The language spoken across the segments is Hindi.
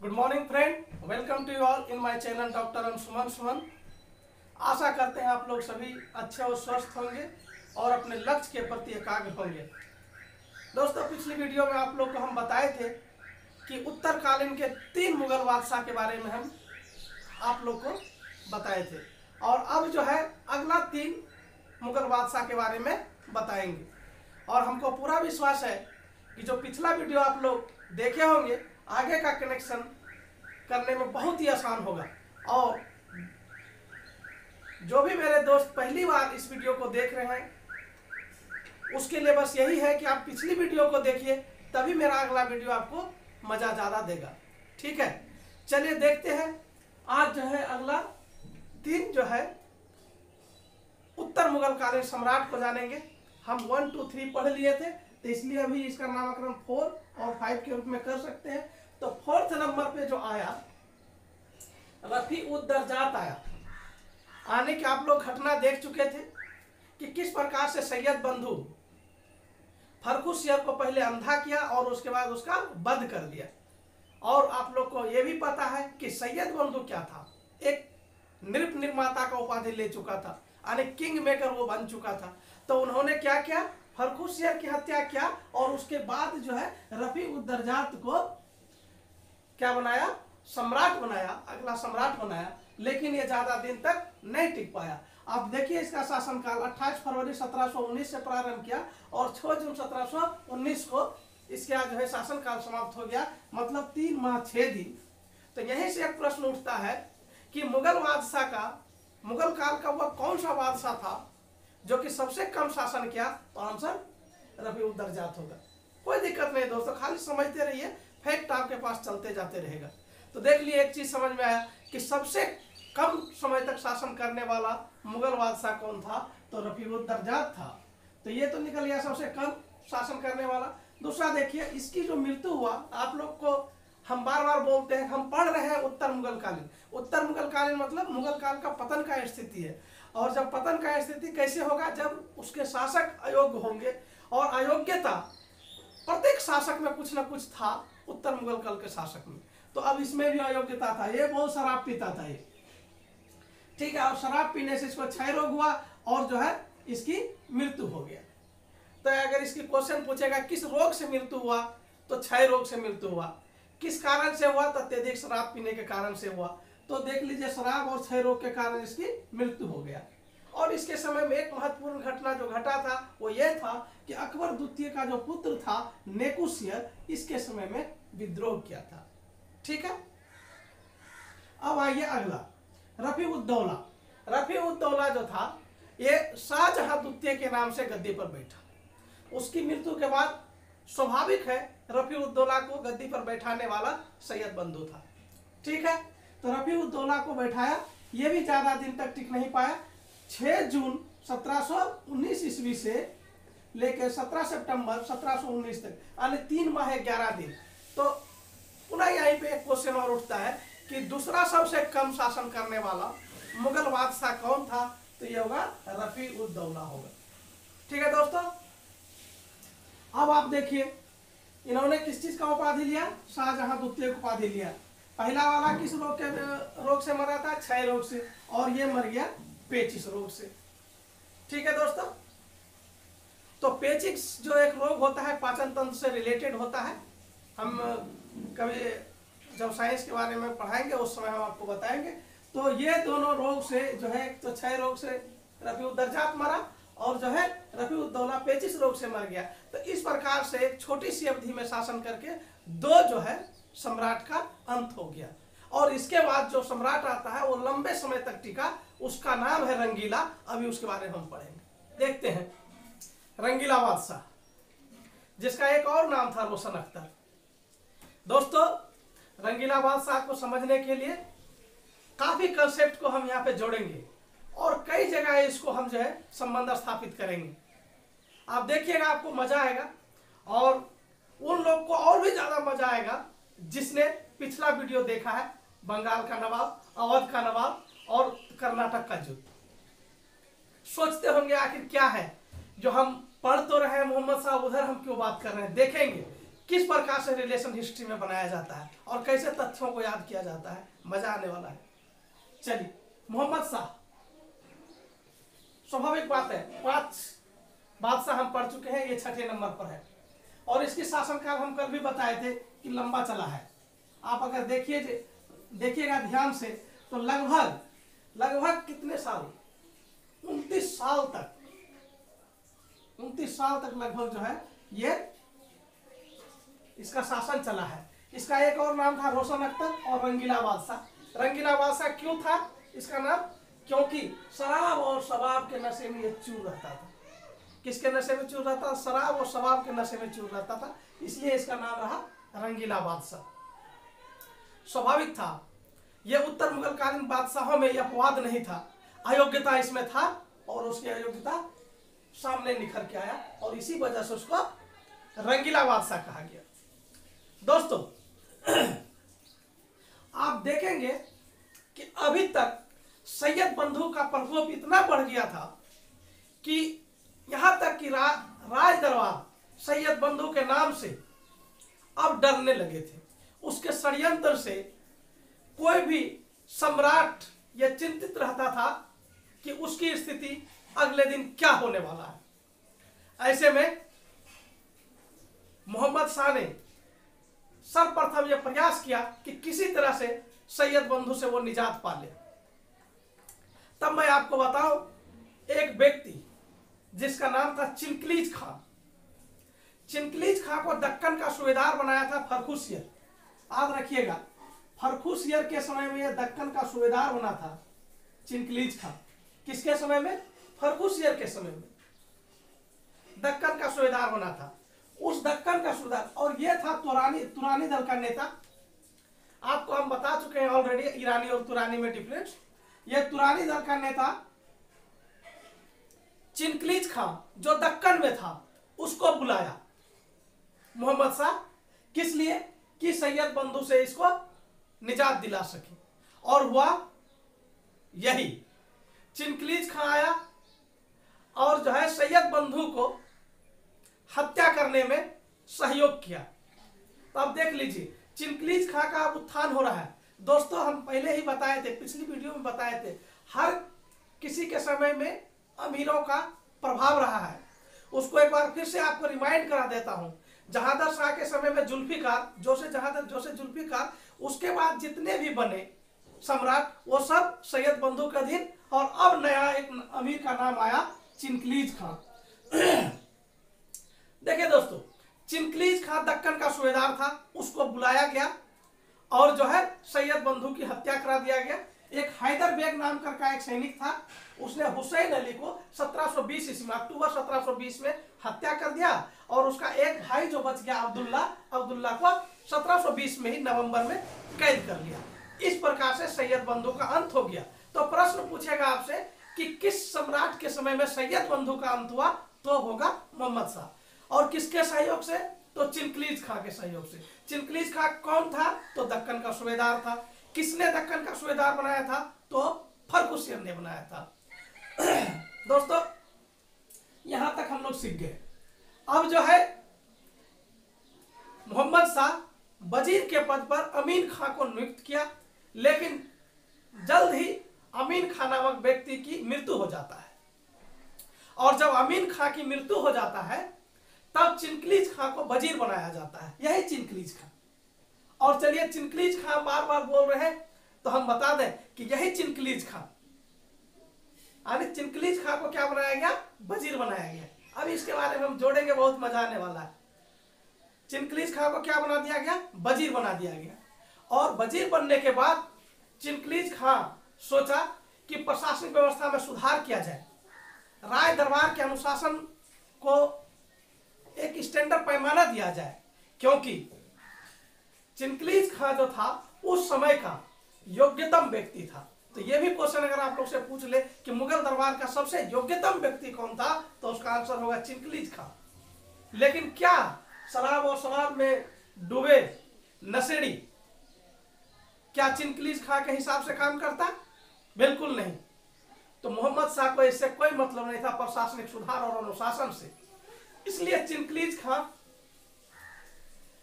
Good morning friend, welcome to you all in my channel doctor Anshuman Suman. आशा करते हैं आप लोग सभी अच्छे और स्वस्थ होंगे और अपने लक्ष्य के प्रति एकाग्र होंगे। दोस्तों, पिछली वीडियो में आप लोग को हम बताए थे कि उत्तरकालीन के 3 मुगल बादशाह के बारे में हम आप लोग को बताए थे और अब जो है अगला 3 मुगल बादशाह के बारे में बताएंगे। और हमको पूरा विश्वास है कि जो पिछला वीडियो आप लोग देखे होंगे आगे का कनेक्शन करने में बहुत ही आसान होगा। और जो भी मेरे दोस्त पहली बार इस वीडियो को देख रहे हैं उसके लिए बस यही है कि आप पिछली वीडियो को देखिए, तभी मेरा अगला वीडियो आपको मजा ज्यादा देगा। ठीक है, चलिए देखते हैं। आज जो है अगला 3 जो है उत्तर मुगल कालीन सम्राट को जानेंगे। हम 1, 2, 3 पढ़ लिए थे, तो इसलिए अभी इसका नामकरण 4 और 5 के रूप में कर सकते हैं। तो 4th नंबर पे जो आया रफी-उद-दरजात आया। आने के आप लोग घटना देख चुके थे कि किस प्रकार से सैयद बंधु फर्रुखसियर को पहले अंधा किया और उसके बाद उसका वध कर दिया। और आप लोग को यह भी पता है कि सैयद बंधु क्या था, एक नृप निर्माता का उपाधि ले चुका था, यानी किंग मेकर वो बन चुका था। तो उन्होंने क्या किया, फर्रुखसियर की हत्या किया और उसके बाद जो है रफी-उद-दरजात को क्या बनाया, सम्राट बनाया, अगला सम्राट बनाया। लेकिन ये ज्यादा दिन तक नहीं टिक पाया। आप देखिए इसका शासनकाल 28 फरवरी 1719 से प्रारंभ किया और 6 जून 1719 को इसका जो है शासनकाल समाप्त हो गया, मतलब 3 माह 6 दिन। तो यहीं से एक प्रश्न उठता है कि मुगल बादशाह का, मुगल काल का वह कौन सा बादशाह था जो कि सबसे कम शासन किया? तो आंसर रफी-उद-दरजात होगा। कोई दिक्कत नहीं दोस्तों, खाली समझते रहिए, फैक्ट आपके पास चलते जाते रहेगा। तो देख लिए एक चीज समझ में आया कि सबसे कम समय तक शासन करने वाला मुगल बादशाह कौन था? तो रफी-उद-दरजात था। तो ये तो निकल गया सबसे कम शासन करने वाला। दूसरा देखिए, इसकी जो मृत्यु हुआ, आप लोग को हम बार बार बोलते हैं, हम पढ़ रहे हैं उत्तर मुगल कालीन। उत्तर मुगल कालीन मतलब मुगल काल का पतन का स्थिति है। और जब पतन का स्थिति कैसे होगा? जब उसके शासक अयोग्य होंगे। और अयोग्यता प्रत्येक शासक में कुछ ना कुछ था, उत्तर मुगल काल के शासक में। तो अब इसमें भी अयोग्यता था, ये बहुत शराब पीता था ये, ठीक है। और शराब पीने से इसको क्षय रोग हुआ और जो है इसकी मृत्यु हो गया। तो अगर इसकी क्वेश्चन पूछेगा किस रोग से मृत्यु हुआ, तो क्षय रोग से मृत्यु हुआ। किस कारण से हुआ? तो अत्यधिक शराब पीने के कारण से हुआ। तो देख लीजिए, शराब और क्षय रोग के कारण इसकी मृत्यु हो गया। और इसके समय में एक महत्वपूर्ण घटना जो घटा था वो ये था कि अकबर द्वितीय का जो पुत्र था नेकुसियर, इसके समय में विद्रोह किया था। ठीक है, अब आइए अगला, रफी-उद-दौला। रफी-उद-दौला जो था ये शाहजहां द्वितीय के नाम से गद्दी पर बैठा। उसकी मृत्यु के बाद स्वाभाविक है रफी-उद-दौला को गद्दी पर बैठाने वाला सैयद बंधु था। ठीक है, तो रफी-उद-दौला को बैठाया, ये भी ज्यादा दिन तक टिक नहीं पाया। 6 जून 1719 ईस्वी से लेकर 17 सितंबर 1719 तक, यानी 3 माह 11 दिन। तो पुनः यहीं पे एक क्वेश्चन और उठता है कि दूसरा सबसे कम शासन करने वाला मुगल बादशाह कौन था? तो ये होगा रफी-उद-दौला होगा। ठीक है दोस्तों, अब आप देखिए इन्होंने किस चीज का उपाधि लिया? शाहजहां द्वितीय को उपाधि लिया। पहला वाला किस रोग से मरा था? क्षय रोग से। और ये मर गया पेचिश रोग से। ठीक है दोस्तों, तो पेचिश जो एक रोग होता है पाचन तंत्र से रिलेटेड होता है। हम कभी जब साइंस के बारे में पढ़ाएंगे उस समय हम आपको बताएंगे। तो ये दोनों रोग से जो है, तो क्षय रोग से रफी-उद-दरजात मरा और जो है रफी-उद-दौला पेचिश रोग से मर गया। तो इस प्रकार से एक छोटी सी अवधि में शासन करके 2 जो है सम्राट का अंत हो गया। और इसके बाद जो सम्राट आता है वो लंबे समय तक टिका, उसका नाम है रंगीला। अभी उसके बारे में हम पढ़ेंगे। देखते हैं रंगीला बादशाह, जिसका एक और नाम था रोशन अख्तर। दोस्तों, रंगीला बादशाह को समझने के लिए काफी कंसेप्ट को हम यहाँ पे जोड़ेंगे और कई जगह इसको हम जो है संबंध स्थापित करेंगे। आप देखिएगा, आपको मजा आएगा और उन लोग को और भी ज्यादा मजा आएगा जिसने पिछला वीडियो देखा है, बंगाल का नवाब, अवध का नवाब और कर्नाटक का युद्ध। सोचते होंगे आखिर क्या है जो हम पढ़ तो रहे हैं मोहम्मद साहब, उधर हम क्यों बात कर रहे हैं। देखेंगे किस प्रकार से रिलेशन हिस्ट्री में बनाया जाता है और कैसे तथ्यों को याद किया जाता है, मजा आने वाला है। चलिए, मोहम्मद शाह, स्वाभाविक बात है 5 बादशाह हम पढ़ चुके हैं, ये 6ठे नंबर पर है और इसकी शासनकाल हम कल भी बताए थे कि लंबा चला है। आप अगर देखिएगा ध्यान से तो लगभग कितने साल, 29 साल तक, 29 साल तक लगभग जो है ये इसका शासन चला है। इसका एक और नाम था रोशन अख्तर और रंगीला बादशाह। रंगीला बादशाह क्यों था इसका नाम? क्योंकि शराब और शबाब के नशे में ये चूर रहता था। किसके नशे में चूर रहता था? शराब और शबाब के नशे में चूर रहता था, इसलिए इसका नाम रहा रंगीला बादशाह। स्वाभाविक था, यह उत्तर मुगल कालीन बादशाहों में यह अपवाद नहीं था, अयोग्यता इसमें था और उसकी अयोग्यता सामने निखर के आया और इसी वजह से उसको रंगीला बादशाह कहा गया। दोस्तों, आप देखेंगे कि अभी तक सैयद बंधु का प्रकोप इतना बढ़ गया था कि यहां तक कि राज दरबार सैयद बंधु के नाम से अब डरने लगे थे। उसके षड्यंत्र से कोई भी सम्राट यह चिंतित रहता था कि उसकी स्थिति अगले दिन क्या होने वाला है। ऐसे में मोहम्मद शाह ने सर्वप्रथम यह प्रयास किया कि किसी तरह से सैयद बंधु से वो निजात पा ले। तब मैं आपको बताऊं, एक व्यक्ति जिसका नाम था चिंकलीज खां। चिंकलीज खां को दक्कन का सूबेदार बनाया था फर्रुखसियर। याद रखिएगा, फर्रुखसियर के समय में यह दक्कन का सूबेदार बना था चिंकलीज खां। किसके समय में? फर्रुखसियर के समय में दक्कन का सूबेदार बना था। उस दक्कन का सूबेदार, और यह था तुरानी दल का नेता। आपको हम बता चुके हैं ऑलरेडी ईरानी और तुरानी में डिफरेंस। यह तुरानी दल का नेता चिंकलीज खां जो दक्कन में था, उसको बुलाया मोहम्मद शाह। किस लिए? कि सैयद बंधु से इसको निजात दिला सके। और हुआ यही, चिंकलीज खां आया और जो है सैयद बंधु को हत्या करने में सहयोग किया। तो अब देख लीजिए, चिंकलीज खां का अब उत्थान हो रहा है। दोस्तों, हम पहले ही बताए थे, पिछली वीडियो में बताए थे, हर किसी के समय में अमीरों का प्रभाव रहा है। उसको एक बार फिर से आपको रिमाइंड करा देता हूं। जहांगीर शाह के समय में जुल्फिकार, जोसे जुल्फिकार, उसके बाद जितने भी बने सम्राट, वो सब सैयद बंधु के अधीन। और अब नया एक अमीर का नाम आया चिंकलीज खां। देखिए दोस्तों, चिंकलीज खां दक्कन का सूबेदार था, उसको बुलाया गया और जो है सैयद बंधु की हत्या करा दिया गया। एक हैदर बेग नाम का एक सैनिक था, उसने हुसैन अली को 1720 ईस्वी में, अक्टूबर 1720 में हत्या कर दिया और उसका एक भाई जो बच गया अब्दुल्ला को 1720 में ही नवंबर में कैद कर लिया। इस प्रकार से सैयद बंधु का अंत हो गया। तो प्रश्न पूछेगा आपसे कि किस सम्राट के समय में सैयद बंधु का अंत हुआ? तो होगा मोहम्मद शाह। और किसके सहयोग से? तो चिंकलीज खां के सहयोग से। चिंकलीज खां कौन था? तो दक्कन का सूबेदार था। किसने दक्कन का सूबेदार बनाया था? तो फर्रुखसियर ने बनाया था। दोस्तों, यहां तक हम लोग सीख गए। अब जो है मोहम्मद शाह वजीर के पद पर अमीन खां को नियुक्त किया, लेकिन जल्द ही अमीन खां नामक व्यक्ति की मृत्यु हो जाता है। और जब अमीन खां की मृत्यु हो जाता है, तब चिंकलीज खां को वजीर बनाया जाता है। यही चिंकलीज खां। और चलिए, चिंकलीज खां बार बार बोल रहे हैं तो हम बता दें कि यही चिंकलीज खां, यानी चिंकलीज खां को क्या बनाया गया? वजीर बनाया गया। अब इसके बारे में हम जोड़ेंगे, बहुत मजा आने वाला है। चिंकलीज खां को क्या बना दिया गया? वजीर बना दिया गया। और वजीर बनने के बाद चिंकलीज खां सोचा कि प्रशासनिक व्यवस्था में सुधार किया जाए, राय दरबार के अनुशासन को एक स्टैंडर्ड पैमाना दिया जाए। क्योंकि चिंकलीज खां जो था उस समय का योग्यतम व्यक्ति था। तो यह भी क्वेश्चन अगर आप लोग से पूछ ले कि मुगल दरबार का सबसे योग्यतम व्यक्ति कौन था, तो उसका आंसर होगा चिंकलीज खां। लेकिन क्या शराब और शराब में डूबे नशेड़ी क्या चिंकलीज खां के हिसाब से काम करता? बिल्कुल नहीं। तो मोहम्मद शाह को इससे कोई मतलब नहीं था, प्रशासनिक सुधार और अनुशासन से। इसलिए चिंकलीज खां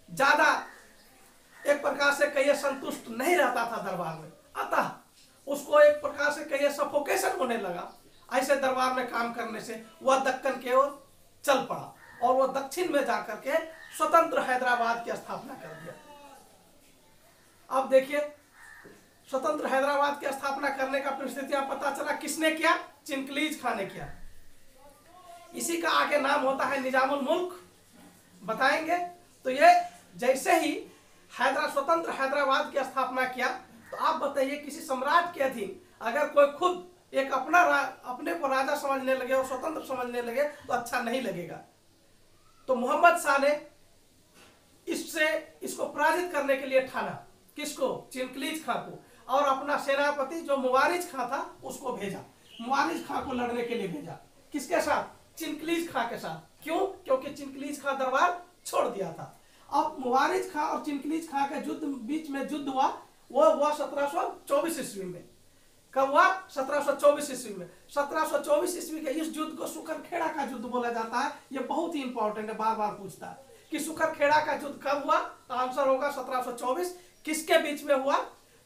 ज्यादा एक प्रकार से कहिए संतुष्ट नहीं रहता था दरबार में, अतः उसको एक प्रकार से कहिए सफोकेशन होने लगा। ऐसे दरबार में काम करने से वह दक्कन की ओर चल पड़ा और वह दक्षिण में जाकर के स्वतंत्र हैदराबाद की स्थापना कर दिया। अब देखिए, स्वतंत्र हैदराबाद की स्थापना करने का परिस्थितियां पता चला किसने किया? चिंकलीज खां ने किया। इसी का आगे नाम होता है निजामुल मुल्क, बताएंगे। तो ये जैसे ही स्वतंत्र हैदराबाद की स्थापना किया, तो आप बताइए किसी सम्राट के अधीन अगर कोई खुद एक अपने को राजा समझने लगे और स्वतंत्र समझने लगे तो अच्छा नहीं लगेगा। तो मोहम्मद शाह ने इसको पराजित करने के लिए ठाना। किसको? चिंकलीज खां को। और अपना सेनापति जो मुवारिज खां था उसको भेजा, मुवारिज खां को लड़ने के लिए भेजा। किसके साथ? चिंकलीज खां के साथ। क्यों? क्योंकि चिंकलीज खां दरबार छोड़ दिया था। अब मुवारिज खां और चिंकलीज खां के बीच में युद्ध हुआ, वो हुआ 1724 ईस्वी में। कब हुआ? 1724 ईस्वी में। 1724 ईस्वी के इस युद्ध को सुकरखेड़ा का युद्ध बोला जाता है। ये बहुत ही इंपॉर्टेंट है, बार बार पूछता है कि सुकरखेड़ा का युद्ध कब हुआ? तो आंसर होगा 1724। किसके बीच में हुआ?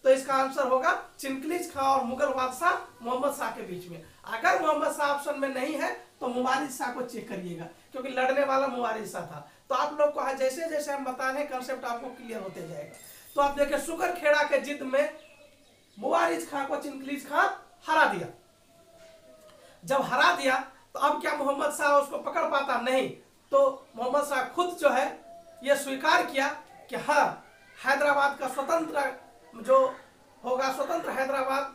तो इसका आंसर होगा चिंकलीज खां और मुगल बादशाह मोहम्मद शाह के बीच में। अगर मोहम्मद शाह ऑप्शन में नहीं है तो मुवारिज शाह को चेक करिएगा, क्योंकि लड़ने वाला मुवारिज शाह था। तो आप लोग को जैसे जैसे हम बता रहे हैं कंसेप्ट आपको क्लियर होते जाएगा। तो आप देखिए, सुकरखेड़ा के जिद में मुवारिज खां को चिंकलीज खां हरा दिया। जब हरा दिया तो अब क्या मोहम्मद शाह उसको पकड़ पाता? नहीं। तो मोहम्मद शाह खुद जो है ये स्वीकार किया कि हाँ, हैदराबाद का स्वतंत्र जो होगा, स्वतंत्र हैदराबाद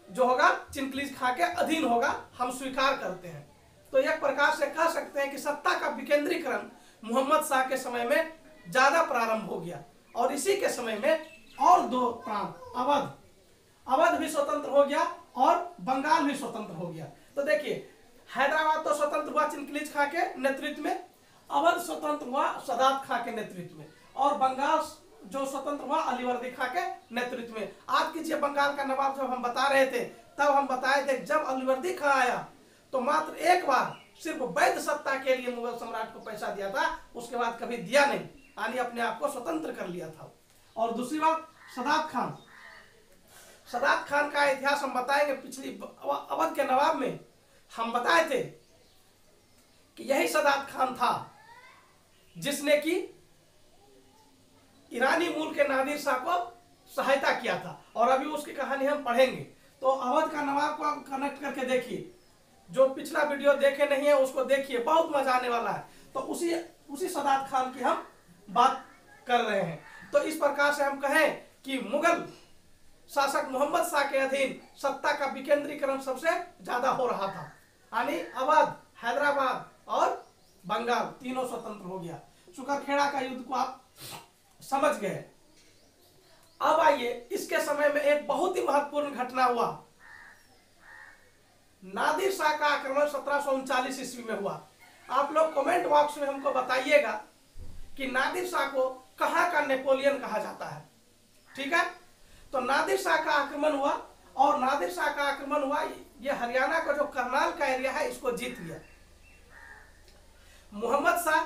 जो होगा चिंकलीज खां के अधीन होगा, हम स्वीकार करते हैं। तो एक प्रकार से कह सकते हैं कि सत्ता का विकेंद्रीकरण मोहम्मद शाह के समय में ज्यादा प्रारंभ हो गया। और इसी के समय में और दो प्रांत, अवध भी स्वतंत्र हो गया और बंगाल भी स्वतंत्र हो गया। तो देखिए, हैदराबाद तो स्वतंत्र हुआ चिंकलीज खां के नेतृत्व में, अवध स्वतंत्र हुआ सदात खां के नेतृत्व में, और बंगाल जो स्वतंत्र हुआ अलीवर्दी खां के नेतृत्व में। आज कीजिए, बंगाल का नवाब जब हम बता रहे थे तब हम बताए थे जब अलीवर्दी खां आया तो मात्र एक बार सिर्फ वैध सत्ता के लिए मुगल सम्राट को पैसा दिया था, उसके बाद कभी दिया नहीं, यानी अपने आप को स्वतंत्र कर लिया था। और दूसरी बात, सदात खान का इतिहास हम बताएंगे। पिछली अवध के नवाब में हम बताए थे कि यही सदात खान था जिसने की ईरानी मूल के नादिर शाह को सहायता किया था, और अभी उसकी कहानी हम पढ़ेंगे। तो अवध का नवाब को आप कनेक्ट करके देखिए, जो पिछला वीडियो देखे नहीं है उसको देखिए, बहुत मजा आने वाला है। तो उसी सदात खान की हम बात कर रहे हैं। तो इस प्रकार से हम कहें कि मुगल शासक मोहम्मद शाह के अधीन सत्ता का विकेंद्रीकरण सबसे ज्यादा हो रहा था, यानी अवध, हैदराबाद और बंगाल तीनों स्वतंत्र हो गया। सुकरखेड़ा का युद्ध को आप समझ गए। अब आइए, इसके समय में एक बहुत ही महत्वपूर्ण घटना हुआ। नादिर शाह का आक्रमण 1739 ईस्वी में हुआ। आप लोग कमेंट बॉक्स में हमको बताइएगा कि नादिर शाह को कहां का नेपोलियन कहा जाता है। ठीक है, तो नादिर शाह का आक्रमण हुआ, और नादिर शाह का आक्रमण हुआ, ये हरियाणा का जो करनाल का एरिया है इसको जीत लिया। मोहम्मद शाह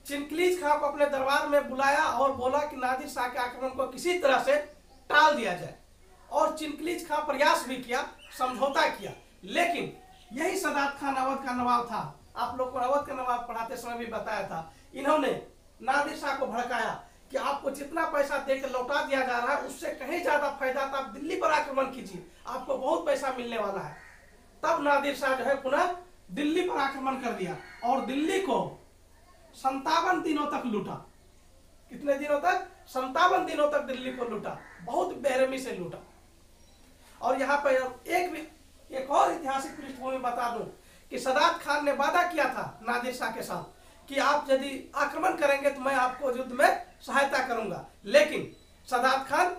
चिंकलीज खां को अपने दरबार में बुलाया और बोला कि नादिर शाह के आक्रमण को किसी तरह से टाल दिया जाए, और चिंकलीज खां प्रयास भी किया, समझौता किया, लेकिन यही सदात खान अवध का नवाब था। आप लोग को अवध का नवाब पढ़ाते समय भी बताया था। इन्होंने नादिर शाह को भड़काया कि आपको जितना पैसा देकर लौटा दिया जा रहा है उससे कहीं ज्यादा फायदा था, आप दिल्ली पर आक्रमण कीजिए, आपको बहुत पैसा मिलने वाला है। तब नादिर शाह जो है पुनः दिल्ली पर आक्रमण कर दिया और दिल्ली को 57 दिनों तक लूटा। कितने दिनों तक? 57 दिनों तक दिल्ली को लूटा, बहुत बेरहमी से लूटा। और यहाँ पर एक और ऐतिहासिक पृष्ठभूमि बता दूं कि सदात खान ने वादा किया था नादिर शाह के साथ कि आप यदि आक्रमण करेंगे तो मैं आपको युद्ध में सहायता करूंगा, लेकिन सदात खान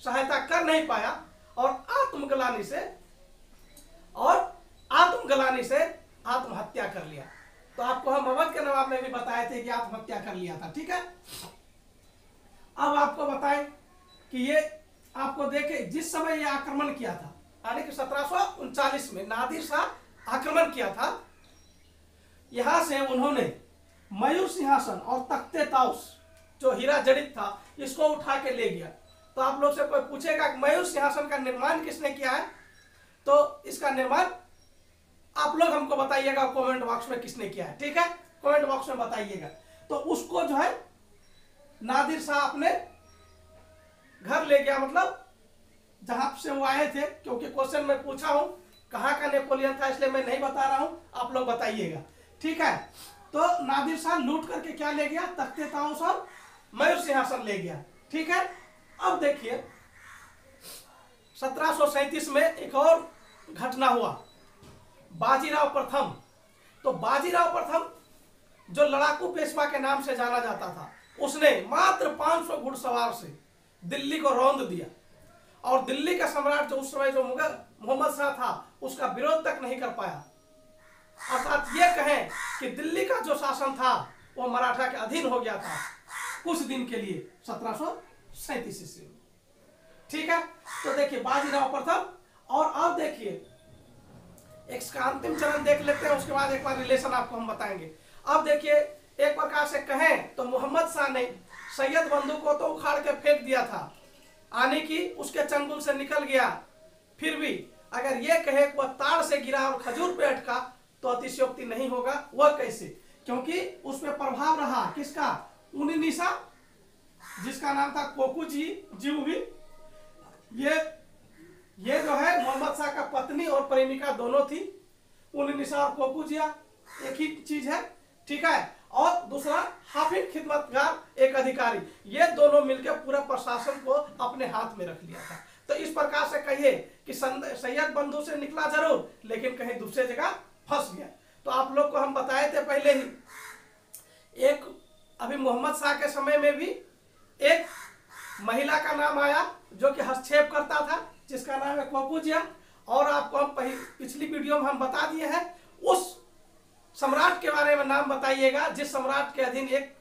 सहायता कर नहीं पाया और आत्मग्लानि से आत्महत्या कर लिया। तो आपको हम अवध के नवाब में भी बताए थे कि आत्महत्या कर लिया था। ठीक है, अब आपको बताएं कि ये आपको देखे जिस समय ये आक्रमण किया था, यानी कि 1739 में नादिर शाह आक्रमण किया था, यहां से उन्होंने मयूर सिंहासन और तख्ते ताउस जो हीरा जड़ित था इसको उठा के ले गया। तो आप लोग से कोई पूछेगा कि मयूर सिंहासन का निर्माण किसने किया है, तो इसका निर्माण आप लोग हमको बताइएगा कमेंट बॉक्स में किसने किया है, ठीक है, कमेंट बॉक्स में बताइएगा। तो उसको जो है नादिर शाह अपने घर ले गया, मतलब जहां से वो आए थे, क्योंकि क्वेश्चन में पूछा हूं कहाँ का नेपोलियन था इसलिए मैं नहीं बता रहा हूं, आप लोग बताइएगा, ठीक है। तो नादिर शाह लूट करके क्या ले गया, तख्ते ताऊस और मयूर सिंहासन ले गया, ठीक है। अब देखिए 1737 में एक और घटना हुआ, बाजीराव प्रथम। तो बाजीराव प्रथम जो लड़ाकू पेशवा के नाम से जाना जाता था, उसने मात्र 500 घुड़सवार से दिल्ली को रौंद दिया और दिल्ली का सम्राट जो उस समय जो मुगल मोहम्मद शाह था उसका विरोध तक नहीं कर पाया। अर्थात ये कहें कि दिल्ली का जो शासन था वो मराठा के अधीन हो गया था कुछ दिन के लिए 1737 ईस्वी में, ठीक है। तो देखिए बाजीराव प्रथम, और अब देखिए इसका अंतिम चरण देख लेते हैं, उसके बाद एक बार रिलेशन आपको हम बताएंगे। अब देखिए एक प्रकार से कहें तो मोहम्मद शाह ने सैयद बंधु को तो उखाड़ के फेंक दिया था, आने की उसके चंगुल से निकल गया, फिर भी अगर ये कहे कि वह ताड़ से गिरा और खजूर पे अटका तो अतिशयोक्ति नहीं होगा। वह कैसे, क्योंकि उसमें प्रभाव रहा किसका, उनिनिसा जिसका नाम था कोकुजी जीवी, ये जो है मोहम्मद शाह का पत्नी और प्रेमिका दोनों थी, उनिनिसा और कोकुजिया एक ही चीज है, ठीक है। और दूसरा हाफिज खिदमतगार एक अधिकारी, ये दोनों मिलकर पूरा प्रशासन को अपने हाथ में रख लिया था। तो इस प्रकार से कहिए कि सैयद बंधु से निकला जरूर लेकिन कहीं दूसरे जगह फंस गया। तो आप लोग को हम बताए थे पहले ही, एक अभी मोहम्मद शाह के समय में भी एक महिला का नाम आया जो कि हस्तक्षेप करता था, जिसका नाम है कोकुजिया, और आपको हम पिछली वीडियो में हम बता दिए हैं। उस सम्राट के बारे में नाम बताइएगा जिस सम्राट के अधीन एक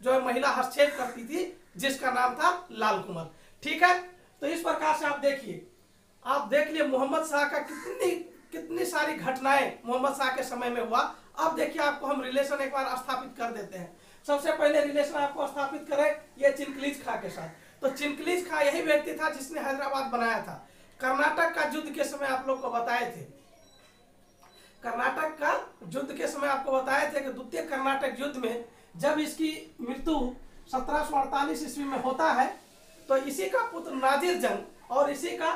जो है महिला हस्तक्षेप करती थी, जिसका नाम था लाल कुमार, ठीक है। तो इस प्रकार से आप देखिए, आप देख लिए मोहम्मद शाह का कितनी सारी घटनाएं मोहम्मद शाह के समय में हुआ। अब देखिए आपको हम रिलेशन एक बार स्थापित कर देते हैं। सबसे पहले रिलेशन आपको स्थापित करें ये चिनकलीज खां के साथ। तो चिनकलीज खां यही व्यक्ति था जिसने हैदराबाद बनाया था। कर्नाटक का युद्ध के समय आप लोग को बताए थे, कर्नाटक का युद्ध के समय आपको बताए थे कि द्वितीय कर्नाटक युद्ध में जब इसकी मृत्यु 1748 ईस्वी में होता है तो इसी का पुत्र नादिर जंग और इसी का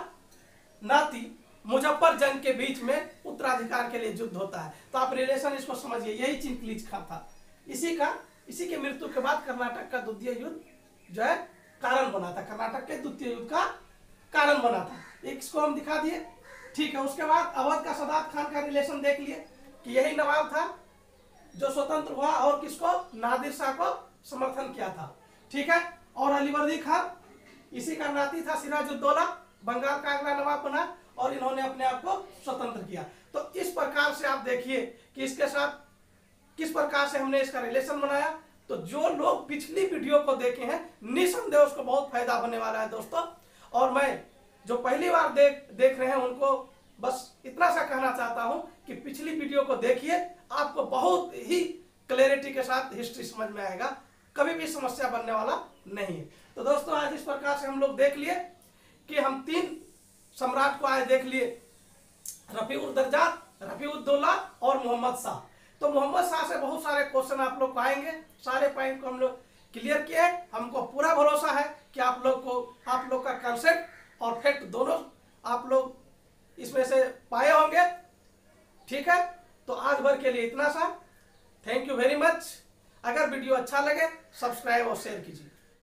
नाती मुजफ्फर जंग के बीच में उत्तराधिकार के लिए युद्ध होता है। तो आप रिलेशन इसको समझिए, यही चिनकलीज खां था। इसी के मृत्यु के बाद कर्नाटक का द्वितीय युद्ध जो है कारण बना था, कर्नाटक के द्वितीय युद्ध का कारण बना था। इसको हम दिखा दिए, ठीक है। उसके बाद अवध का सदात खान का रिलेशन देख लिए कि यही नवाब था जो स्वतंत्र हुआ और किसको, नादिर शाह को समर्थन किया था, ठीक है। और अलीवर्दी खान इसी का नाती था, सिराजुद्दौला बंगाल का अगला नवाब बना और इन्होंने अपने आप को स्वतंत्र किया। तो इस प्रकार से आप देखिए कि इसके साथ किस प्रकार से हमने इसका रिलेशन बनाया। तो जो लोग पिछली वीडियो को देखे हैं निसंदेह उसको बहुत फायदा होने वाला है दोस्तों। और मैं जो पहली बार देख रहे हैं उनको बस इतना सा कहना चाहता हूं कि पिछली वीडियो को देखिए, आपको बहुत ही क्लैरिटी के साथ हिस्ट्री समझ में आएगा, कभी भी समस्या बनने वाला नहीं है। तो दोस्तों आज इस प्रकार से हम लोग देख लिए कि हम 3 सम्राट को आज देख लिए, रफीउद्दर्जात, रफीउद्दौला और मोहम्मद शाह। तो मोहम्मद शाह से बहुत सारे क्वेश्चन आप लोग को आएंगे, सारे पॉइंट को हम लोग क्लियर किए। हमको पूरा भरोसा है कि आप लोग का कंसेप्ट और फैक्ट दोनों आप लोग इसमें से पाए होंगे, ठीक है। तो आज भर के लिए इतना सा, थैंक यू वेरी मच। अगर वीडियो अच्छा लगे सब्सक्राइब और शेयर कीजिए।